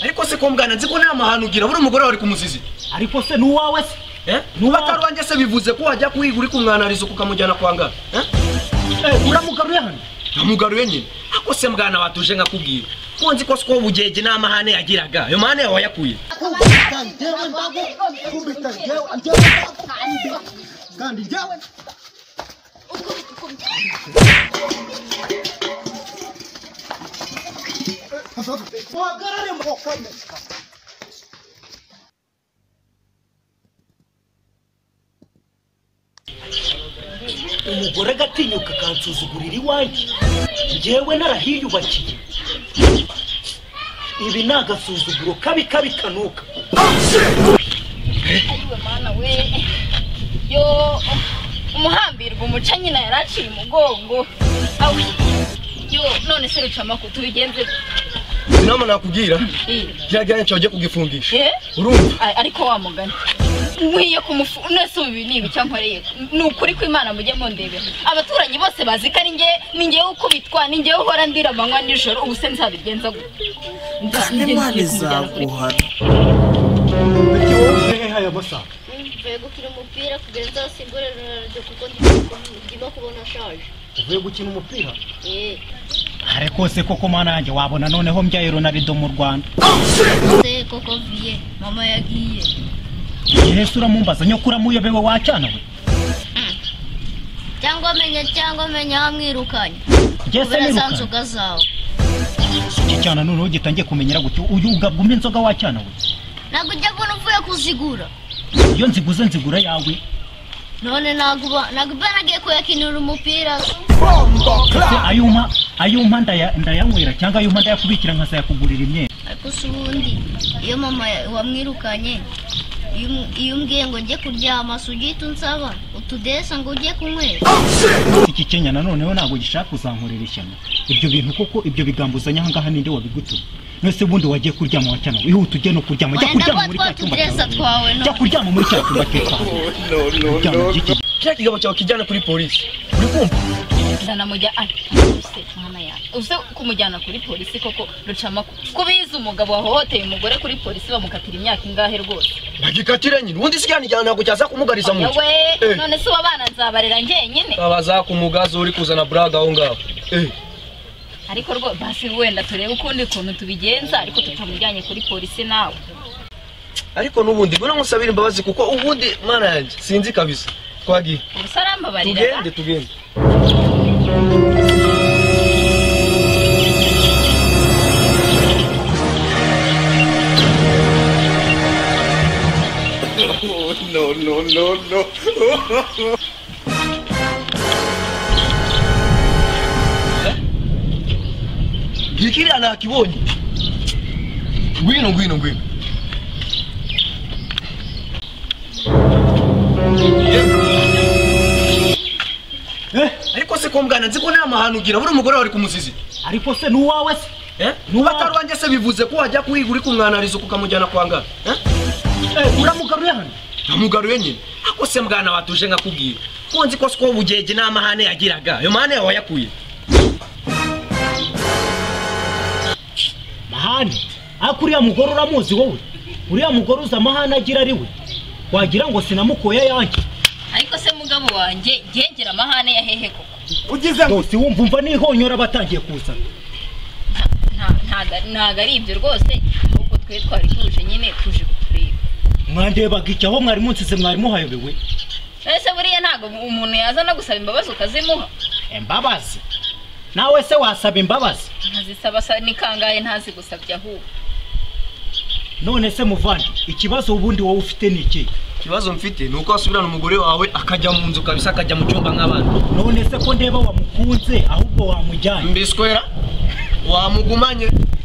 ariko se ko mbwana nzi ko nta mahano ugira buri umugore wari kumuzizi ariko se nuwawe se nuba atarwanjye se bivuze ko wajya kuhiga uri kumwanariza ukamujyana kwangana uramugaruye hano namugaruye nyine ako se mbwana watuje nkakubwira ko nzi ko siko bugeje n'amahane yagiraga ayo mahane yawe yakuye umugore agatinyuka akansuzugurira iwanjye njyewe narahiyubakiye ibi ni agasuzuguro kabi kanuka mana we yo umuhambirwa umuca nyina yaraciye umugongo awe yo none se rucamako tubigenze inama nakubwira byaganye cyo kugifungisha urumva ariko wa mugani nkwiye nese ubi nibi cyankoreye nukuri ko Imana mujye mondebe abaturanyi bose bazi ko ari ninge ukubitwa ninge uhora ndira amanywa nijoro ubu se nzabigenza gute Imana izaguhana haya basa uvuye gukina umupira kugeza simbure ryo kuko ndimo kubona shaje uvuye gukina umupira ariko se koko mana yanjye wabona noneho mbyaye Ronaldo mu Rwanda se koko viye mama yagiye Yesu uramumbaza nyokura muyobewe wacana we cyangwa menya hamwirukanye Jese niruka zawe cyana none ugitangiye kumenyera gutyo uyu ugabwa inzoga wacana we nago ujya kubona uvuye kuzigura iyo nzigura yawe none naguba nagiye kuyakinira umupira ayuma ndayanywera cyangwa ayuma ndayakubikira nkasa yakugurira imyenda ariko subundi iyo mama wamwirukanye iyo umbwiye ngo njye kuryama sugita unsaba utudesa ngo ujye kunywera iki Kenya noneho ntabwo gishaka kuzankorera ishyano ibyo bintu koko ibyo bigambuzanya ahangaha ninde wabigutumye nose bundi wagiye kuryama wacana wihuta ujye no kuryama jya kuryama muri cyatumba jya kuryama muri cyatumba no kya kigabo cyawe kijyana kuri polisi uri kumva ndanamujya mwana yawe use kumujyana kuri polisi koko rucama kubiza umugabo wahohoteye umugore kuri polisi bamukatira imyaka ingahe rwose bagikatira nyine ubundi sikani cyane ntabwo cyaza kumugariza mu none se wabana nzabarera njyenyine babaza kumugaza uri kuzana braga aho ngaho ariko rwo basi wenda turebe ukundi kuntu tubigenza ariko tutamujyanye kuri polisi nawe ariko nubundi bwo namusabira imbabazi kuko ubundi mwana yanjye sinzi kabisa twagiye usaramba barira tugende no Gikiri anakibonye ngwino ariko se ko mbwana nzi ko nta mahano ugira buri umugore wari kumuzizi ariko se nuwawe se nuba atarwanjye se bivuze ko wajya kuhiga uri kumwanariza ukamujyana kwangana uramugaruye hano namugaruye nyine ako se mbwana watuje nkakubwira ko nzi ko siko bugeje n'amahane yagiraga ayo mahane yawe yakuye mahane ariko uriya mugore uramuzi wowe uriya mugore uza amahane agira ari we wagira ngo sinamukoye yanjye ariko se mugabo wanjye gengera amahane ya hehe koko ugize ngo si wumva nihonyora batangiye kuza ntago ari ibyo rwose ahubwo twe twari tuje nyine tuje kutureba mwandebaga iki aho mwari munsize mwari muhayobewe ese buriya ntago umuntu yaza no gusaba imbabazi ukazimuha imbabazi nawe se wasaba imbabazi ntazisaba ni kangahe ntazi gusabye ahubwo none se muvandi ikibazo ubundi wowe ufite ni iki ikibazo mfite nuko wasubirana umugore wawe akajya mu nzu kabisa akajya mu cyumba nk'abana none se ko ndeba wamukunze ahubwo wamujyanye mbiswera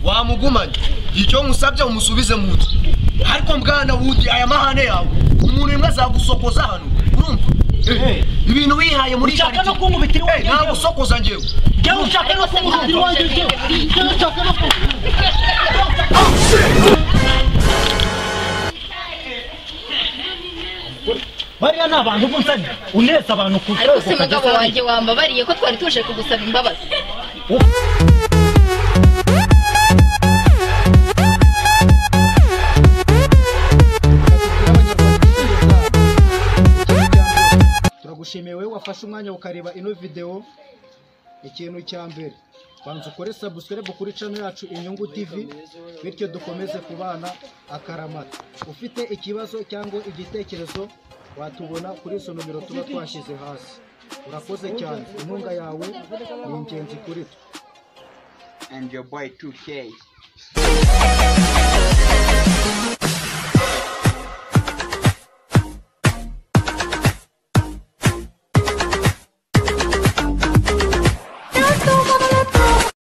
wamugumanye icyo musabye umusubize mu nzu ariko mbwana wudi aya mahane yawe umuntu imwe azagusokoza hano urumva ibintu wihaye muri cyari no kumubitira iwanjye nta gusokoza njyewe ushaka no kumubitira iwanjye ushaka no bariya ni abantu bunzanye uneza abantu ariko se mugabo wanjye wambabariye ko twari tuje kugusaba imbabazi turagushimiye wowe wafashe umwanya ukareba ino video. Ikintu cya mbere banza ukore subscribe kuri channel yacu Inyungu TV, bityo dukomeze kubana akaramata. Ufite ikibazo cyangwa igitekerezo watubona kuri izo nomero tuba twashyize hasi. Urakoze cyane, inkunga yawe ni ingenzi kuri twe. And your boy 2K.